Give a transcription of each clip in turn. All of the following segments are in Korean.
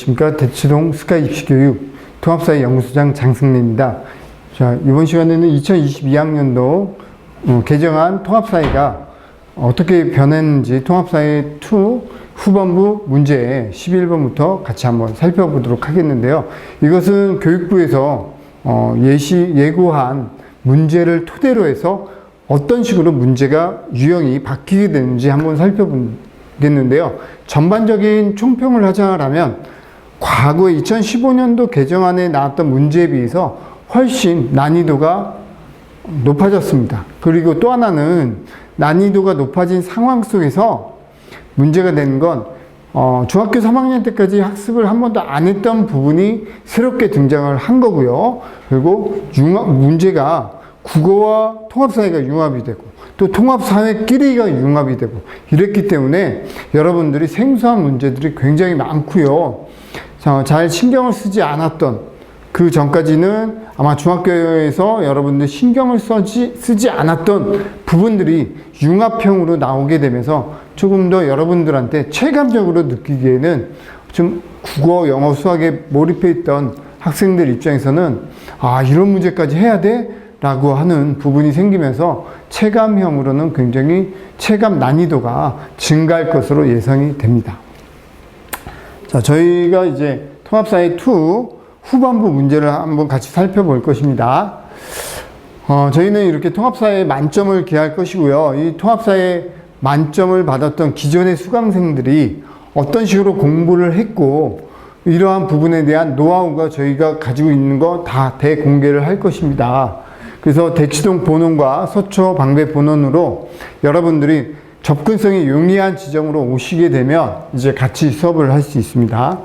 안녕하십니까. 대치동 스카이 입시교육 통합사회 연구소장 장승래입니다. 자, 이번 시간에는 2022학년도 개정한 통합사회가 어떻게 변했는지 통합사회 2 후반부 문제 11번부터 같이 한번 살펴보도록 하겠는데요. 이것은 교육부에서 예고한 문제를 토대로 해서 어떤 식으로 문제가 유형이 바뀌게 되는지 한번 살펴보겠는데요. 전반적인 총평을 하자면 과거 2015년도 개정안에 나왔던 문제에 비해서 훨씬 난이도가 높아졌습니다. 그리고 또 하나는 난이도가 높아진 상황 속에서 문제가 되는 건 중학교 3학년 때까지 학습을 한 번도 안 했던 부분이 새롭게 등장을 한 거고요. 그리고 문제가 국어와 통합사회가 융합이 되고 또 통합사회끼리가 융합이 되고 이랬기 때문에 여러분들이 생소한 문제들이 굉장히 많고요. 잘 신경을 쓰지 않았던 그 전까지는 아마 중학교에서 여러분들 신경을 쓰지 않았던 부분들이 융합형으로 나오게 되면서 조금 더 여러분들한테 체감적으로 느끼기에는 좀 국어, 영어, 수학에 몰입해 있던 학생들 입장에서는 아, 이런 문제까지 해야 돼? 라고 하는 부분이 생기면서 체감형으로는 굉장히 체감 난이도가 증가할 것으로 예상이 됩니다. 자, 저희가 이제 통합사회 2 후반부 문제를 한번 같이 살펴볼 것입니다. 저희는 이렇게 통합사회 만점을 기할 것이고요. 이 통합사회 만점을 받았던 기존의 수강생들이 어떤 식으로 공부를 했고 이러한 부분에 대한 노하우가 저희가 가지고 있는 거 다 대공개를 할 것입니다. 그래서 대치동 본원과 서초 방배 본원으로 여러분들이 접근성이 용이한 지점으로 오시게 되면 이제 같이 수업을 할 수 있습니다.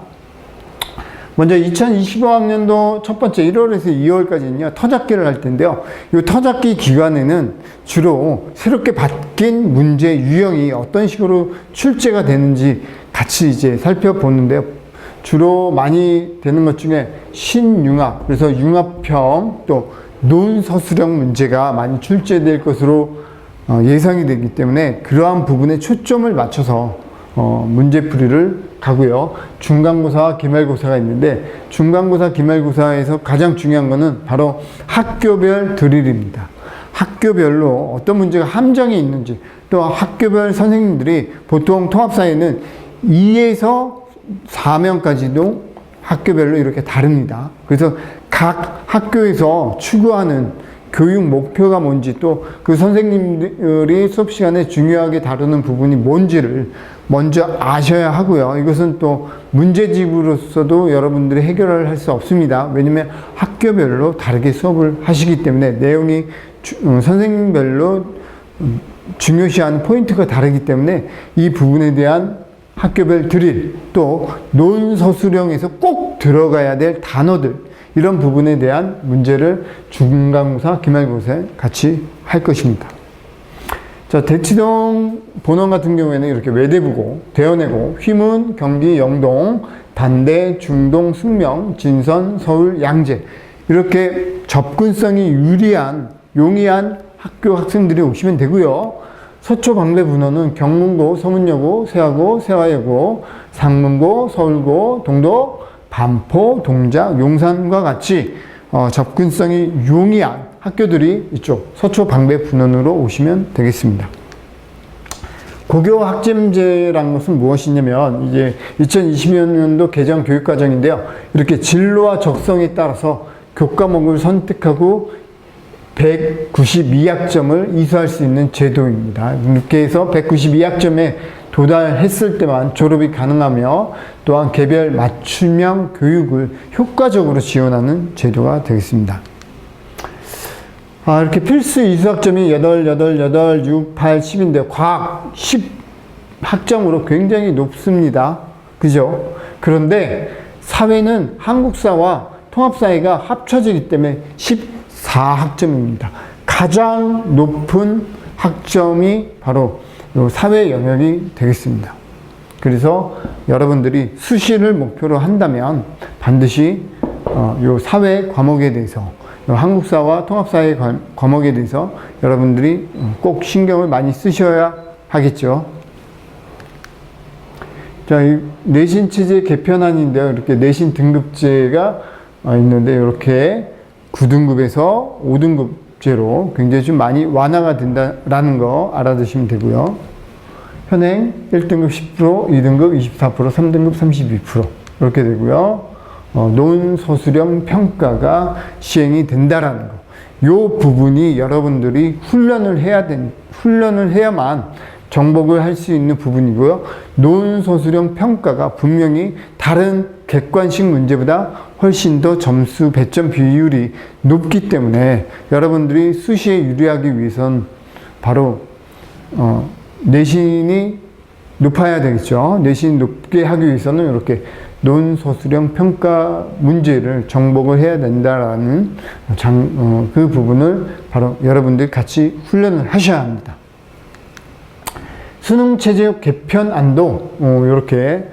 먼저 2025학년도 첫 번째 1월에서 2월까지는요, 터잡기를 할 텐데요. 이 터잡기 기간에는 주로 새롭게 바뀐 문제 유형이 어떤 식으로 출제가 되는지 같이 이제 살펴보는데요. 주로 많이 되는 것 중에 신융합, 그래서 융합형 또 논서술형 문제가 많이 출제될 것으로 예상이 되기 때문에 그러한 부분에 초점을 맞춰서 문제풀이를 가고요. 중간고사와 기말고사가 있는데 중간고사, 기말고사에서 가장 중요한 거는 바로 학교별 드릴입니다. 학교별로 어떤 문제가 함정이 있는지 또 학교별 선생님들이 보통 통합사회는 2에서 4명까지도 학교별로 이렇게 다릅니다. 그래서 각 학교에서 추구하는 교육 목표가 뭔지 또 그 선생님들이 수업 시간에 중요하게 다루는 부분이 뭔지를 먼저 아셔야 하고요. 이것은 또 문제집으로서도 여러분들이 해결을 할 수 없습니다. 왜냐하면 학교별로 다르게 수업을 하시기 때문에 내용이 선생님별로 중요시하는 포인트가 다르기 때문에 이 부분에 대한 학교별 드릴 또 논서술형에서 꼭 들어가야 될 단어들 이런 부분에 대한 문제를 중간고사, 기말고사에 같이 할 것입니다. 자, 대치동 본원 같은 경우에는 이렇게 외대부고, 대연해고, 휘문, 경기, 영동, 단대, 중동, 승명, 진선, 서울, 양재 이렇게 접근성이 유리한, 용이한 학교 학생들이 오시면 되고요. 서초 방배 분원은 경문고, 서문여고, 세화고, 세화여고, 상문고, 서울고, 동도, 반포, 동작, 용산과 같이 접근성이 용이한 학교들이 이쪽 서초 방배 분원으로 오시면 되겠습니다. 고교 학점제라는 것은 무엇이냐면 이제 2020년도 개정 교육과정인데요. 이렇게 진로와 적성에 따라서 교과목을 선택하고 192학점을 이수할 수 있는 제도입니다. 이렇게 해서 192학점에 도달했을 때만 졸업이 가능하며 또한 개별 맞춤형 교육을 효과적으로 지원하는 제도가 되겠습니다. 이렇게 필수 이수학점이 8, 6, 8, 10인데 과학 10학점으로 굉장히 높습니다. 그죠? 그런데 사회는 한국사와 통합사회가 합쳐지기 때문에 14학점입니다. 가장 높은 학점이 바로 사회 영역이 되겠습니다. 그래서 여러분들이 수시를 목표로 한다면 반드시 요 사회 과목에 대해서 한국사와 통합사회 과목에 대해서 여러분들이 꼭 신경을 많이 쓰셔야 하겠죠. 자, 이 내신 체제 개편안인데요. 이렇게 내신 등급제가 있는데 이렇게 9등급에서 5등급제로 굉장히 좀 많이 완화가 된다라는 거 알아두시면 되고요. 현행 1등급 10%, 2등급 24%, 3등급 32% 이렇게 되고요. 논소수령 평가가 시행이 된다라는 거. 요 부분이 여러분들이 훈련을 해야만 정복을 할 수 있는 부분이고요. 논소수령 평가가 분명히 다른 객관식 문제보다 훨씬 더 점수 배점 비율이 높기 때문에 여러분들이 수시에 유리하기 위해선 바로 내신이 높아야 되겠죠. 내신이 높게 하기 위해서는 이렇게 논소수령 평가 문제를 정복을 해야 된다라는 그 부분을 바로 여러분들이 같이 훈련을 하셔야 합니다. 수능체제 개편안도 이렇게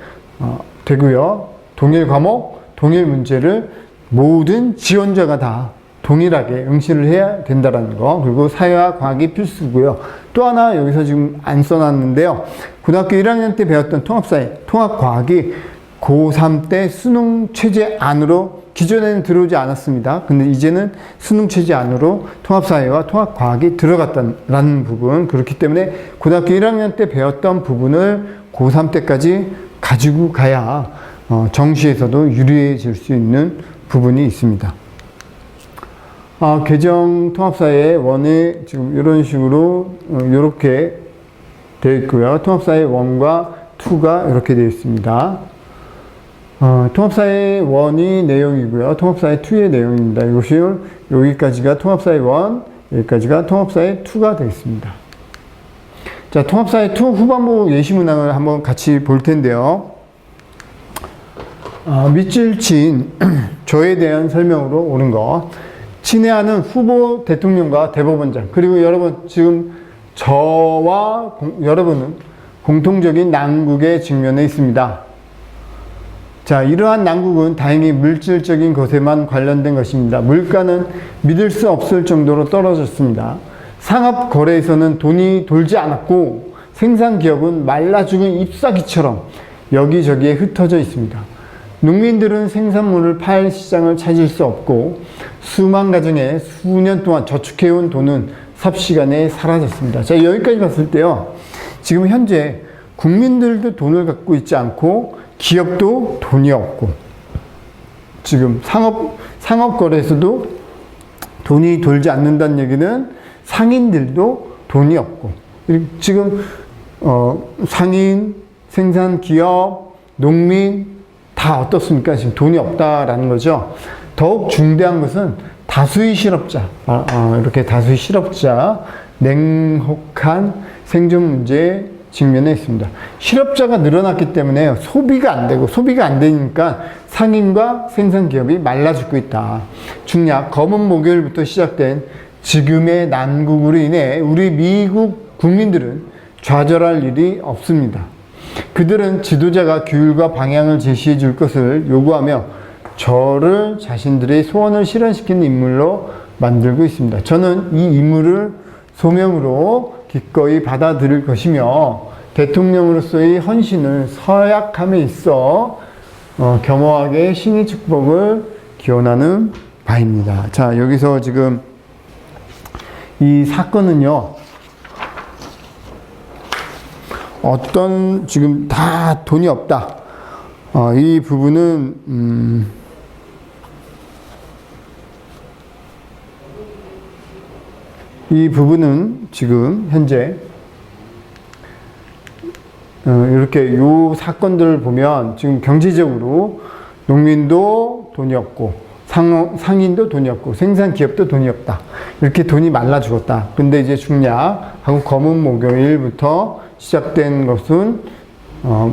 되고요. 동일 과목, 동일 문제를 모든 지원자가 다 동일하게 응시를 해야 된다는 거. 그리고 사회와 과학이 필수고요. 또 하나 여기서 지금 안 써놨는데요. 고등학교 1학년 때 배웠던 통합사회, 통합과학이 고3 때 수능체제 안으로 기존에는 들어오지 않았습니다. 근데 이제는 수능체제 안으로 통합사회와 통합과학이 들어갔다는 부분. 그렇기 때문에 고등학교 1학년 때 배웠던 부분을 고3 때까지 가지고 가야 정시에서도 유리해질 수 있는 부분이 있습니다. 개정 통합사회 1에 지금 이런 식으로 이렇게 되어 있고요. 통합사회 1과 2가 이렇게 되어 있습니다. 통합사회 1이 내용이고요. 통합사회 2의 내용입니다. 이것이 여기까지가 통합사회 1, 여기까지가 통합사회 2가 되겠습니다. 자, 통합사회 2 후반부 예시문항을 한번 같이 볼 텐데요. 밑줄 친 저에 대한 설명으로 옳은 거. 친애하는 후보 대통령과 대법원장. 그리고 여러분, 지금 저와 여러분은 공통적인 난국에 직면해 있습니다. 자, 이러한 난국은 다행히 물질적인 것에만 관련된 것입니다. 물가는 믿을 수 없을 정도로 떨어졌습니다. 상업 거래에서는 돈이 돌지 않았고 생산기업은 말라 죽은 잎사귀처럼 여기저기에 흩어져 있습니다. 농민들은 생산물을 팔 시장을 찾을 수 없고 수만 가정에 수년 동안 저축해온 돈은 삽시간에 사라졌습니다. 자, 여기까지 봤을 때요. 지금 현재 국민들도 돈을 갖고 있지 않고 기업도 돈이 없고 지금 상업 거래에서도 돈이 돌지 않는다는 얘기는 상인들도 돈이 없고 지금 상인, 생산기업, 농민 다 어떻습니까? 지금 돈이 없다라는 거죠. 더욱 중대한 것은 다수의 실업자, 이렇게 다수의 실업자, 냉혹한 생존 문제에 직면해 있습니다. 실업자가 늘어났기 때문에 소비가 안 되고 소비가 안 되니까 상인과 생산기업이 말라 죽고 있다. 중략 검은 목요일부터 시작된 지금의 난국으로 인해 우리 미국 국민들은 좌절할 일이 없습니다. 그들은 지도자가 규율과 방향을 제시해 줄 것을 요구하며 저를 자신들의 소원을 실현시키는 인물로 만들고 있습니다. 저는 이 인물을 소명으로 기꺼이 받아들일 것이며 대통령으로서의 헌신을 서약함에 있어 겸허하게 신의 축복을 기원하는 바입니다. 자, 여기서 지금 이 사건은요, 어떤 지금 다 돈이 없다. 이 부분은 이 부분은 지금 현재 이렇게 요 사건들을 보면 지금 경제적으로 농민도 돈이 없고 상인도 돈이 없고 생산기업도 돈이 없다. 이렇게 돈이 말라 죽었다. 근데 이제 중략하고 검은 목요일부터 시작된 것은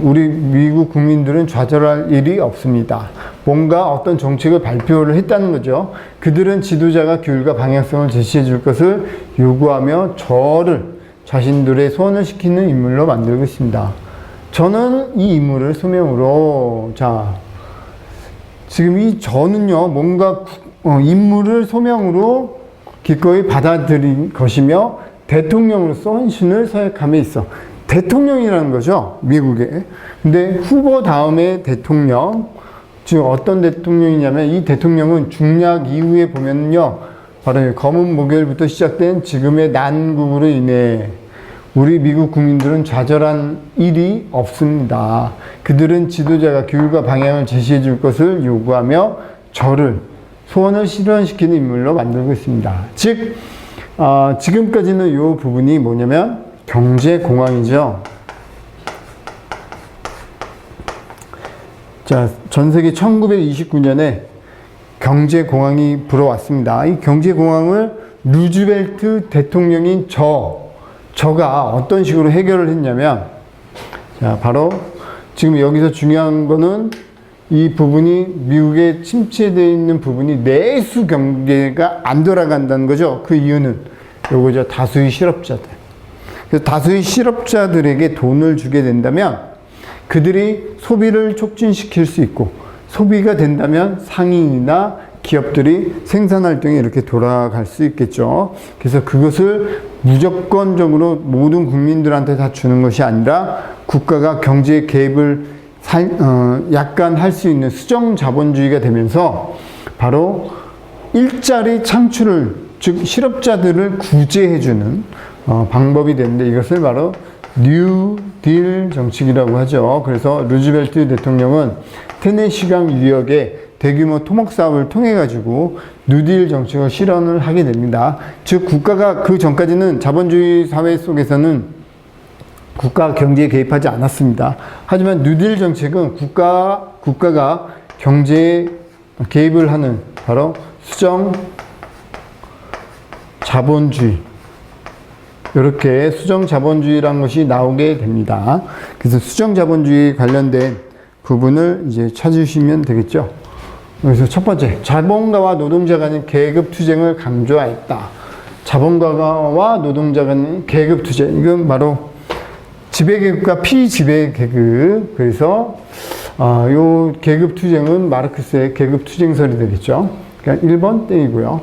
우리 미국 국민들은 좌절할 일이 없습니다. 뭔가 어떤 정책을 발표를 했다는 거죠. 그들은 지도자가 규율과 방향성을 제시해 줄 것을 요구하며 저를 자신들의 소원을 시키는 인물로 만들고 있습니다. 저는 이 인물을 소명으로, 자, 지금 이 저는요, 뭔가 인물을 소명으로 기꺼이 받아들인 것이며 대통령으로서 헌신을 서약함에 있어 대통령이라는 거죠. 미국에. 근데 후보 다음에 대통령, 즉 어떤 대통령이냐면 이 대통령은 중략 이후에 보면요. 바로 검은 목요일부터 시작된 지금의 난국으로 인해 우리 미국 국민들은 좌절한 일이 없습니다. 그들은 지도자가 교육과 방향을 제시해 줄 것을 요구하며 소원을 실현시키는 인물로 만들고 있습니다. 즉, 지금까지는 이 부분이 뭐냐면 경제공황이죠. 자, 전 세계 1929년에 경제공황이 불어왔습니다. 이 경제공황을 루즈벨트 대통령인 저가 어떤 식으로 해결을 했냐면, 자, 바로 지금 여기서 중요한 거는 이 부분이 미국에 침체되어 있는 부분이 내수 경제가 안 돌아간다는 거죠. 그 이유는 요거죠. 다수의 실업자들. 그래서 다수의 실업자들에게 돈을 주게 된다면 그들이 소비를 촉진시킬 수 있고, 소비가 된다면 상인이나 기업들이 생산활동이 이렇게 돌아갈 수 있겠죠. 그래서 그것을 무조건적으로 모든 국민들한테 다 주는 것이 아니라 국가가 경제 개입을 약간 할 수 있는 수정 자본주의가 되면서 바로 일자리 창출을, 즉 실업자들을 구제해주는 방법이 되는데, 이것을 바로 뉴딜 정책이라고 하죠. 그래서 루즈벨트 대통령은 테네시강 유역에 대규모 토목 사업을 통해 가지고 뉴딜 정책을 실현을 하게 됩니다. 즉 국가가 그 전까지는 자본주의 사회 속에서는 국가 경제에 개입하지 않았습니다. 하지만 뉴딜 정책은 국가가 경제에 개입을 하는 바로 수정 자본주의, 이렇게 수정 자본주의라는 것이 나오게 됩니다. 그래서 수정 자본주의 관련된 부분을 이제 찾으시면 되겠죠. 그래서 첫 번째, 자본가와 노동자 간의 계급 투쟁을 강조하였다. 자본가와 노동자 간의 계급 투쟁, 이건 바로 지배계급과 피지배계급. 그래서 요 계급 투쟁은 마르크스의 계급 투쟁설이 되겠죠. 그러니까 1번 땡이고요.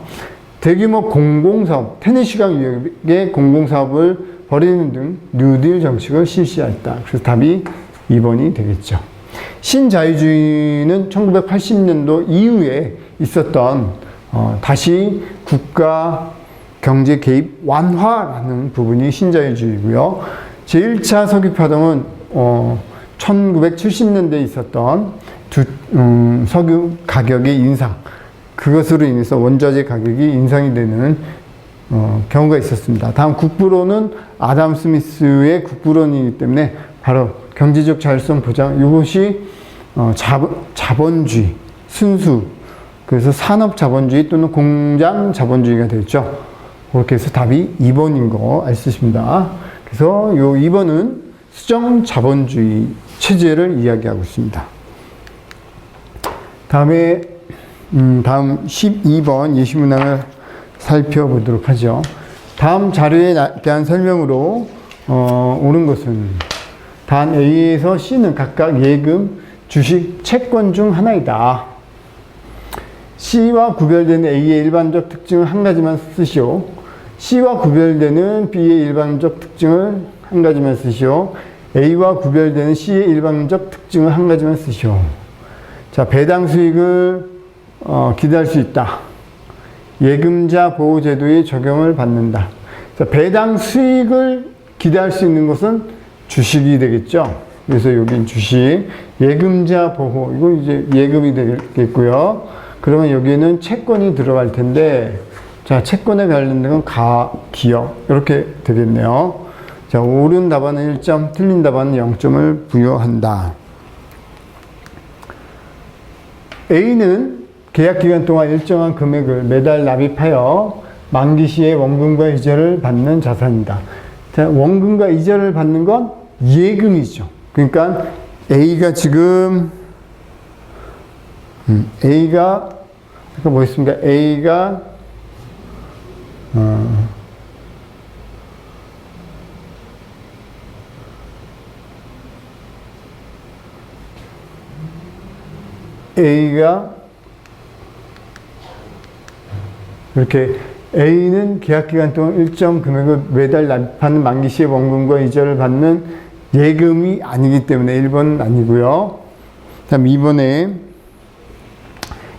대규모 공공사업, 테네시강 유역의 공공사업을 벌이는 등 뉴딜 정책을 실시했다. 그래서 답이 2번이 되겠죠. 신자유주의는 1980년도 이후에 있었던 다시 국가 경제 개입 완화라는 부분이 신자유주의고요. 제1차 석유파동은 1970년대에 있었던 석유 가격의 인상, 그것으로 인해서 원자재 가격이 인상이 되는 경우가 있었습니다. 다음 국부론은 아담 스미스의 국부론이기 때문에 바로 경제적 자율성 보장, 이것이 자본주의, 순수, 그래서 산업 자본주의 또는 공장 자본주의가 되겠죠. 그렇게 해서 답이 2번인 거 알 수 있습니다. 그래서 요 2번은 수정 자본주의 체제를 이야기하고 있습니다. 다음에 다음 12번 예시문항을 살펴보도록 하죠. 다음 자료에 대한 설명으로 옳은 것은 단 A에서 C는 각각 예금, 주식, 채권 중 하나이다. C와 구별되는 A의 일반적 특징을 한 가지만 쓰시오. C와 구별되는 B의 일반적 특징을 한 가지만 쓰시오. A와 구별되는 C의 일반적 특징을 한 가지만 쓰시오. 자, 배당 수익을 기대할 수 있다. 예금자 보호제도의 적용을 받는다. 자, 배당 수익을 기대할 수 있는 것은 주식이 되겠죠. 그래서 여긴 주식, 예금자 보호, 이거 이제 예금이 되겠고요. 그러면 여기에는 채권이 들어갈 텐데, 자, 채권에 관련된 건 기업, 이렇게 되겠네요. 자, 옳은 답안은 1점, 틀린 답안은 0점을 부여한다. A는 계약 기간 동안 일정한 금액을 매달 납입하여 만기 시에 원금과 이자를 받는 자산이다. 자, 원금과 이자를 받는 건 예금이죠. 그러니까 A가 지금 A가 뭐 있습니까? A가 이렇게 A는 계약기간 동안 일정 금액을 매달 납입하는 만기 시에 원금과 이자를 받는 예금이 아니기 때문에 1번은 아니고요. 다음 2번에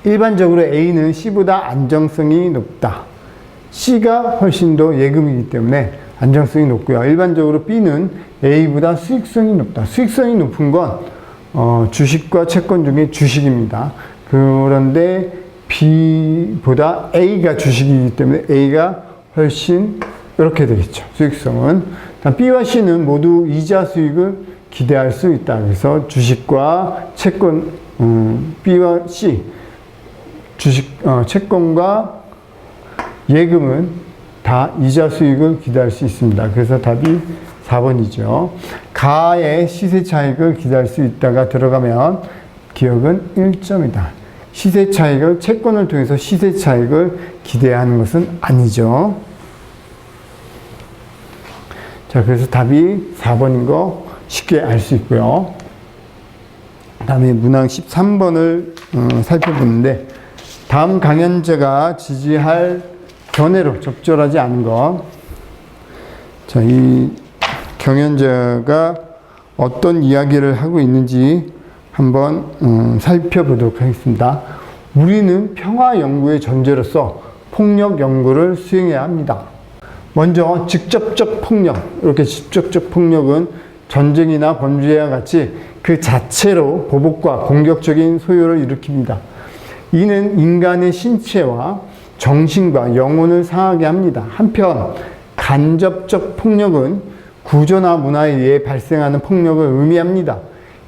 일반적으로 A는 C보다 안정성이 높다. C가 훨씬 더 예금이기 때문에 안정성이 높고요. 일반적으로 B는 A보다 수익성이 높다. 수익성이 높은 건 주식과 채권 중에 주식입니다. 그런데 B보다 A가 주식이기 때문에 A가 훨씬 이렇게 되겠죠. 수익성은. B와 C는 모두 이자 수익을 기대할 수 있다. 그래서 주식과 채권, B와 C, 채권과 예금은 다 이자 수익을 기대할 수 있습니다. 그래서 답이 4번이죠. 가의 시세 차익을 기대할 수 있다가 들어가면 기억은 1점이다. 시세 차익을 채권을 통해서 시세 차익을 기대하는 것은 아니죠. 자, 그래서 답이 4번인 거 쉽게 알 수 있고요. 다음에 문항 13번을 살펴보는데 다음 강연자가 지지할 견해로 적절하지 않은 것. 자, 이 경연자가 어떤 이야기를 하고 있는지 한번 살펴보도록 하겠습니다. 우리는 평화 연구의 전제로서 폭력 연구를 수행해야 합니다. 먼저 직접적 폭력, 이렇게 직접적 폭력은 전쟁이나 범죄와 같이 그 자체로 보복과 공격적인 소요를 일으킵니다. 이는 인간의 신체와 정신과 영혼을 상하게 합니다. 한편 간접적 폭력은 구조나 문화에 의해 발생하는 폭력을 의미합니다.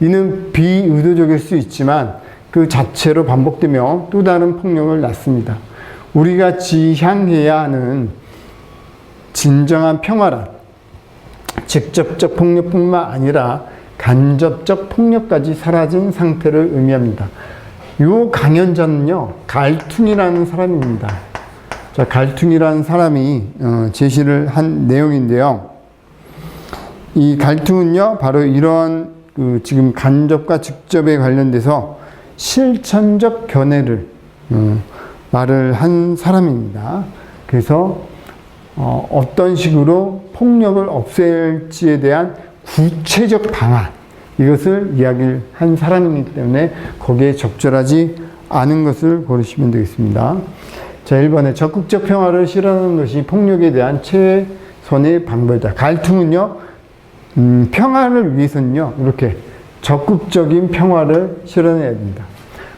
이는 비의도적일 수 있지만 그 자체로 반복되며 또 다른 폭력을 낳습니다. 우리가 지향해야 하는 진정한 평화란 직접적 폭력뿐만 아니라 간접적 폭력까지 사라진 상태를 의미합니다. 이 강연자는요, 갈퉁이라는 사람입니다. 자, 갈퉁이라는 사람이 제시를 한 내용인데요. 이 갈퉁은요, 바로 이런 지금 간접과 직접에 관련돼서 실천적 견해를 말을 한 사람입니다. 그래서 어떤 식으로 폭력을 없앨지에 대한 구체적 방안, 이것을 이야기를 한 사람이기 때문에 거기에 적절하지 않은 것을 고르시면 되겠습니다. 자, 1번에 적극적 평화를 실현하는 것이 폭력에 대한 최선의 방법이다. 갈퉁은요, 평화를 위해서는요, 이렇게 적극적인 평화를 실현해야 됩니다.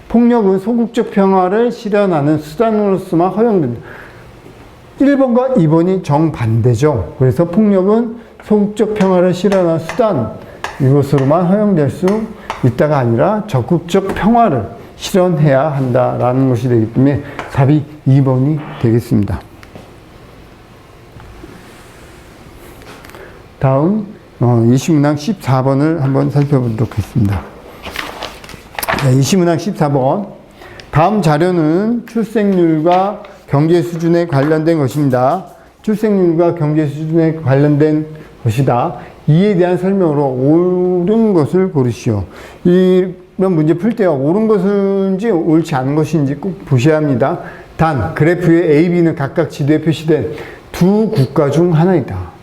폭력은 소극적 평화를 실현하는 수단으로서만 허용된다. 1번과 2번이 정반대죠. 그래서 폭력은 소극적 평화를 실현하는 수단, 이것으로만 허용될 수 있다가 아니라 적극적 평화를 실현해야 한다라는 것이 되기 때문에 답이 2번이 되겠습니다. 다음 이시문항 14번을 한번 살펴보도록 하겠습니다. 이시문항 14번. 다음 자료는 출생률과 경제 수준에 관련된 것입니다. 출생률과 경제 수준에 관련된 것이다. 이에 대한 설명으로 옳은 것을 고르시오. 이런 문제 풀 때 옳은 것인지 옳지 않은 것인지 꼭 보셔야 합니다. 단, 그래프에 A, B는 각각 지도에 표시된 두 국가 중 하나이다.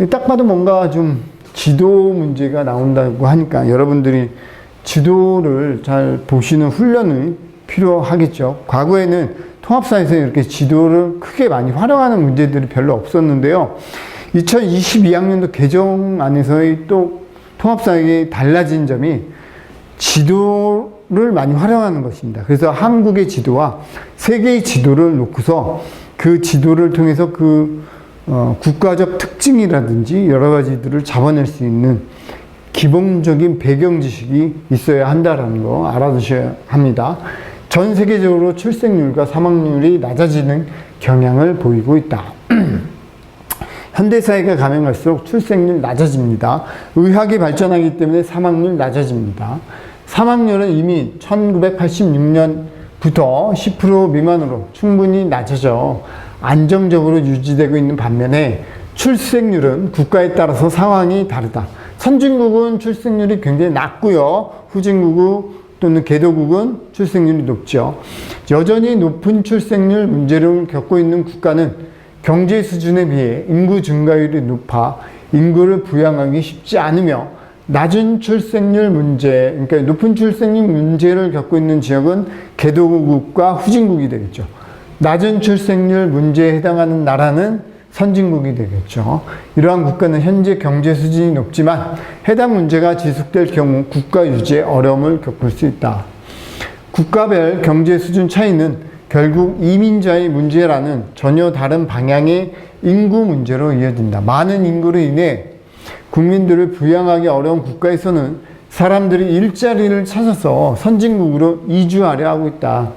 딱 봐도 뭔가 좀 지도 문제가 나온다고 하니까 여러분들이 지도를 잘 보시는 훈련이 필요하겠죠. 과거에는 통합사에서 이렇게 지도를 크게 많이 활용하는 문제들이 별로 없었는데요. 2022학년도 개정안에서의 또 통합사에게 달라진 점이 지도를 많이 활용하는 것입니다. 그래서 한국의 지도와 세계의 지도를 놓고서 그 지도를 통해서 국가적 특징이라든지 여러 가지들을 잡아낼 수 있는 기본적인 배경 지식이 있어야 한다는 거 알아두셔야 합니다. 전 세계적으로 출생률과 사망률이 낮아지는 경향을 보이고 있다. 현대사회가 가면 갈수록 출생률 낮아집니다. 의학이 발전하기 때문에 사망률 낮아집니다. 사망률은 이미 1986년부터 10% 미만으로 충분히 낮아져 안정적으로 유지되고 있는 반면에 출생률은 국가에 따라서 상황이 다르다. 선진국은 출생률이 굉장히 낮고요. 후진국은 또는 개도국은 출생률이 높죠. 여전히 높은 출생률 문제를 겪고 있는 국가는 경제 수준에 비해 인구 증가율이 높아 인구를 부양하기 쉽지 않으며, 낮은 출생률 문제, 그러니까 높은 출생률 문제를 겪고 있는 지역은 개도국과 후진국이 되겠죠. 낮은 출생률 문제에 해당하는 나라는 선진국이 되겠죠. 이러한 국가는 현재 경제 수준이 높지만 해당 문제가 지속될 경우 국가 유지에 어려움을 겪을 수 있다. 국가별 경제 수준 차이는 결국 이민자의 문제라는 전혀 다른 방향의 인구 문제로 이어진다. 많은 인구로 인해 국민들을 부양하기 어려운 국가에서는 사람들이 일자리를 찾아서 선진국으로 이주하려 하고 있다.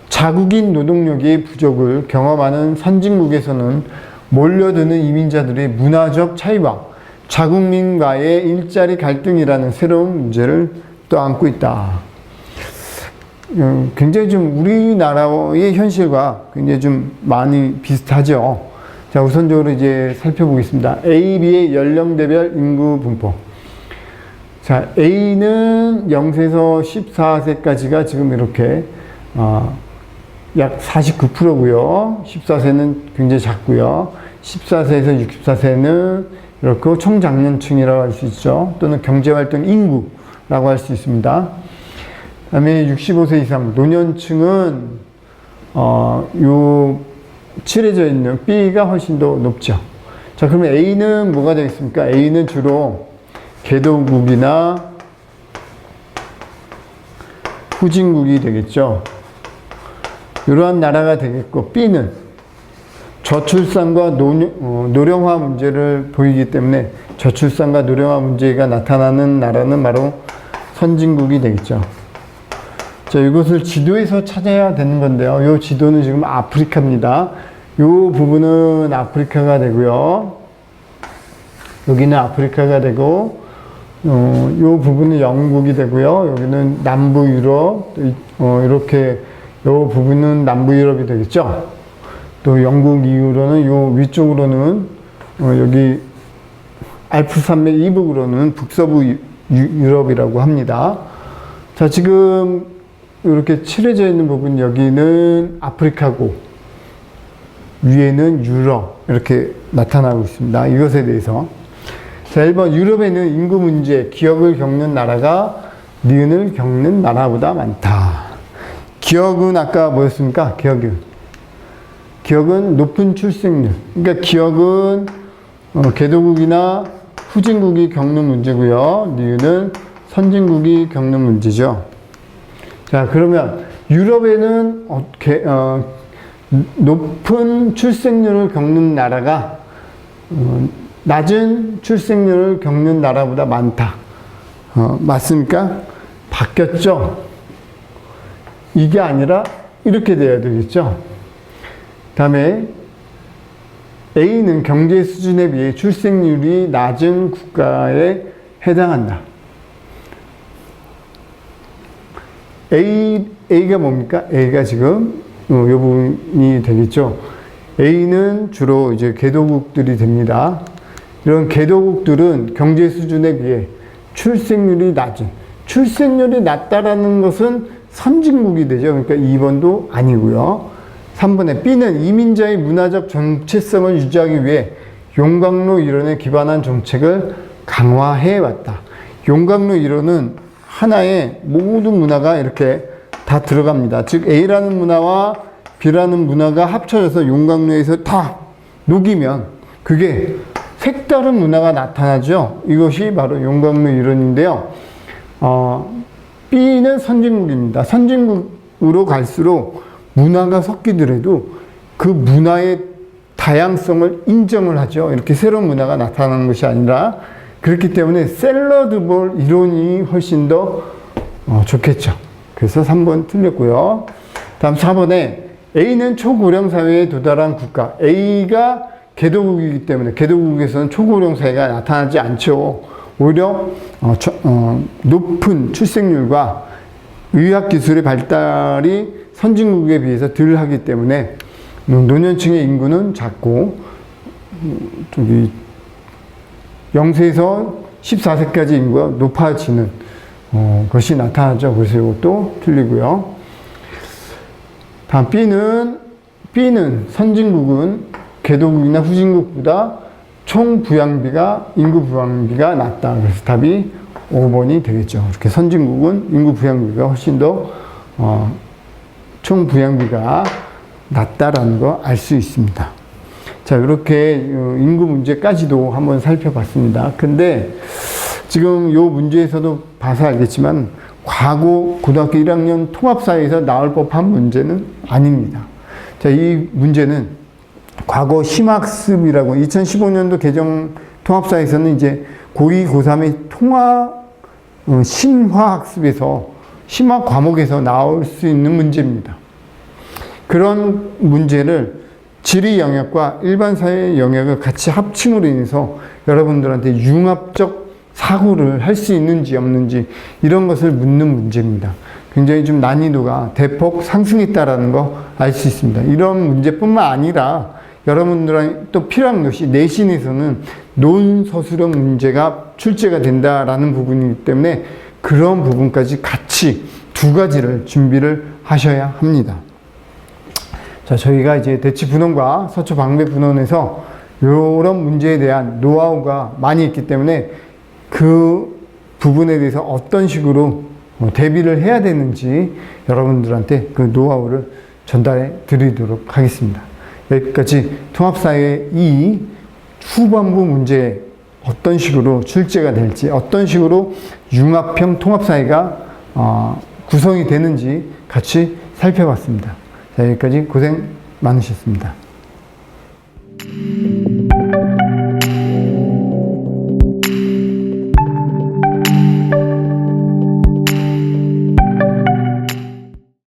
자국인 노동력의 부족을 경험하는 선진국에서는 몰려드는 이민자들의 문화적 차이와 자국민과의 일자리 갈등이라는 새로운 문제를 떠안고 있다. 굉장히 좀 우리나라의 현실과 굉장히 좀 많이 비슷하죠. 자, 우선적으로 이제 살펴보겠습니다. A, B의 연령대별 인구 분포. 자, A는 0세에서 14세까지가 지금 이렇게, 약 49%고요. 14세는 굉장히 작고요. 14세에서 64세는 이렇게 총장년층이라고 할 수 있죠. 또는 경제활동 인구라고 할 수 있습니다. 그 다음에 65세 이상 노년층은 요 칠해져 있는 B가 훨씬 더 높죠. 자, 그러면 A는 뭐가 되겠습니까? A는 주로 개도국이나 후진국이 되겠죠. 이러한 나라가 되겠고, B는 저출산과 노령화 문제를 보이기 때문에 저출산과 노령화 문제가 나타나는 나라는 바로 선진국이 되겠죠. 자, 이것을 지도에서 찾아야 되는 건데요. 이 지도는 지금 아프리카입니다. 이 부분은 아프리카가 되고요. 여기는 아프리카가 되고, 이 부분은 영국이 되고요. 여기는 남부 유럽, 이렇게 이 부분은 남부 유럽이 되겠죠. 또 영국 이후로는 이 위쪽으로는 여기 알프 산맥 이북으로는 북서부 유럽이라고 합니다. 자, 지금 이렇게 칠해져 있는 부분, 여기는 아프리카고 위에는 유럽, 이렇게 나타나고 있습니다. 이것에 대해서. 자, 1번, 유럽에는 인구 문제, 기역을 겪는 나라가 니은을 겪는 나라보다 많다. 기역은 아까 뭐였습니까? 기역은 높은 출생률. 그러니까 기역은 개도국이나 후진국이 겪는 문제고요. 니은은 선진국이 겪는 문제죠. 자, 그러면 유럽에는 높은 출생률을 겪는 나라가 낮은 출생률을 겪는 나라보다 많다. 맞습니까? 바뀌었죠? 이게 아니라 이렇게 돼야 되겠죠? 다음에 A는 경제 수준에 비해 출생률이 낮은 국가에 해당한다. A가 뭡니까? A가 지금 이 부분이 되겠죠. A는 주로 이제 개도국들이 됩니다. 이런 개도국들은 경제 수준에 비해 출생률이 낮다라는 것은 선진국이 되죠. 그러니까 2번도 아니고요. 3번에 B는 이민자의 문화적 정체성을 유지하기 위해 용광로 이론에 기반한 정책을 강화해 왔다. 용광로 이론은 하나의 모든 문화가 이렇게 다 들어갑니다. 즉 A라는 문화와 B라는 문화가 합쳐져서 용광로에서 다 녹이면 그게 색다른 문화가 나타나죠. 이것이 바로 용광로 이론인데요. B는 선진국입니다. 선진국으로 갈수록 문화가 섞이더라도 그 문화의 다양성을 인정을 하죠. 이렇게 새로운 문화가 나타나는 것이 아니라. 그렇기 때문에 샐러드볼 이론이 훨씬 더 좋겠죠. 그래서 3번 틀렸고요. 다음 4번에 A는 초고령 사회에 도달한 국가. A가 개도국이기 때문에 개도국에서는 초고령 사회가 나타나지 않죠. 오히려 높은 출생률과 의학기술의 발달이 선진국에 비해서 덜 하기 때문에 노년층의 인구는 작고 0세에서 14세까지 인구가 높아지는 것이 나타나죠. 그래서 이것도 틀리고요. 다음 B는 선진국은 개도국이나 후진국보다 총 부양비가, 인구 부양비가 낮다. 그래서 답이 5번이 되겠죠. 이렇게 선진국은 인구 부양비가 훨씬 더 총 부양비가 낮다라는 거 알 수 있습니다. 자, 이렇게 인구 문제까지도 한번 살펴봤습니다. 근데 지금 이 문제에서도 봐서 알겠지만 과거 고등학교 1학년 통합사회에서 나올 법한 문제는 아닙니다. 자, 이 문제는 과거 심학습이라고 2015년도 개정 통합사에서는 이제 고2, 고3의 심화학습에서 심화 과목에서 나올 수 있는 문제입니다. 그런 문제를 지리 영역과 일반 사회 영역을 같이 합침으로 인해서 여러분들한테 융합적 사고를 할 수 있는지 없는지 이런 것을 묻는 문제입니다. 굉장히 좀 난이도가 대폭 상승했다라는 거 알 수 있습니다. 이런 문제뿐만 아니라 여러분들한테 또 필요한 것이 내신에서는 논서술형 문제가 출제가 된다라는 부분이기 때문에 그런 부분까지 같이 두 가지를 준비를 하셔야 합니다. 자, 저희가 이제 대치분원과 서초방배분원에서 이런 문제에 대한 노하우가 많이 있기 때문에 그 부분에 대해서 어떤 식으로 대비를 해야 되는지 여러분들한테 그 노하우를 전달해 드리도록 하겠습니다. 여기까지 통합사회 이 후반부 문제에 어떤 식으로 출제가 될지, 어떤 식으로 융합형 통합사회가 구성이 되는지 같이 살펴봤습니다. 자, 여기까지 고생 많으셨습니다.